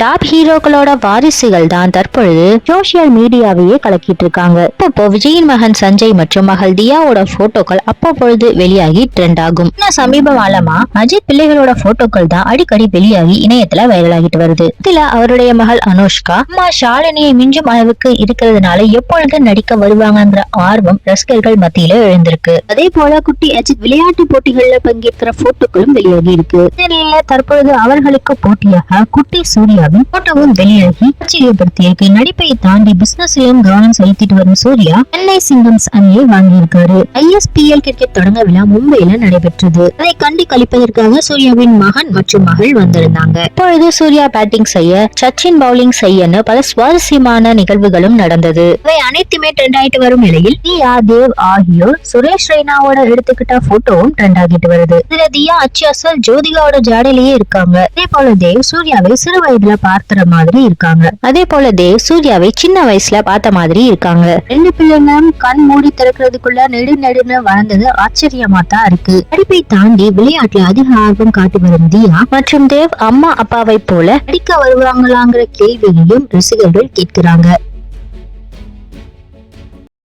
Top ஹீரோக்களோட வாரிசுகள் தான் தற்பொழுது சோசியல் மீடியாவையே கலக்கிட்டு இருக்காங்க. இப்போ விஜயின் மகன் சஞ்சய் மற்றும் மகள் தியாவோட போட்டோக்கள் அப்பப்பொழுது வெளியாகி ட்ரெண்ட் ஆகும். சமீப காலமா அஜித் பிள்ளைகளோட போட்டோக்கள் தான் அடிக்கடி வெளியாகி இணையத்துல வைரல் ஆகிட்டு வருது. இதுல அவருடைய மகள் அனுஷ்கா அம்மா ஷாலினியை மிஞ்சும் அளவுக்கு இருக்கிறதுனால எப்பொழுது நடிக்க வருவாங்கங்கிற ஆர்வம் ரசிகர்கள் மத்தியில எழுந்திருக்கு. அதே போல குட்டி அஜித் விளையாட்டு போட்டிகள்ல பங்கேற்கிற போட்டோக்களும் வெளியாகி இருக்கு. இதனால தற்பொழுது அவர்களுக்கு போட்டியாக குட்டி சூர்யாவின் போட்டோவும் வெளியாகி ஆச்சரியப்படுத்தியிருக்கு. நடிப்பை தாண்டி பிசினஸ்லயும் கவனம் செலுத்திட்டு வரும் சூர்யா சென்னை சிங்கம்ஸ் அணியை வாங்கியிருக்காரு. ISPL கிரிக்கெட் தொடங்க விழா மும்பையில நடைபெற்றது. அதை கண்டு கழிப்பதற்காக சூர்யாவின் மகன் மற்றும் மகள் வந்திருந்தாங்க. இப்பொழுது சூர்யா பேட்டிங் செய்ய, சச்சின் பவுலிங் செய்யன்னு பல சுவாரஸ்யமான நிகழ்வுகளும் நடந்தது. இவை அனைத்துமே ட்ரெண்ட் ஆயிட்டு வரும் நிலையில் தியா, தேவ் ஆகியோர் சுரேஷ் ரெய்னாவோட எடுத்துக்கிட்ட போட்டோவும் ட்ரெண்ட் ஆகிட்டு வருது. இதுல தியா அச்சு அசல் ஜோதிகாவோட ஜாடையிலேயே இருக்காங்க. அதே போல தேவ் சூர்யாவை சிறு வயதுல பார்க்கிற மாதிரி இருக்காங்க. அதே போல தேவ் சூர்யாவை சின்ன வயசுல பார்த்த மாதிரி இருக்காங்க. ரெண்டு பிள்ளைங்களும் கண் மூடி திறக்கிறதுக்குள்ள நெடுன்னு வளர்ந்தது ஆச்சரியமா தான் இருக்கு. படிப்பை தாண்டி விளையாட்டுல அதிக ஆர்வம் காட்டி வரும் தியா மற்றும் தேவ் அம்மா அப்பாவை போல நடிக்க வருவாங்களாங்கிற கேள்வியையும் ரசிகர்கள் கேட்கிறாங்க.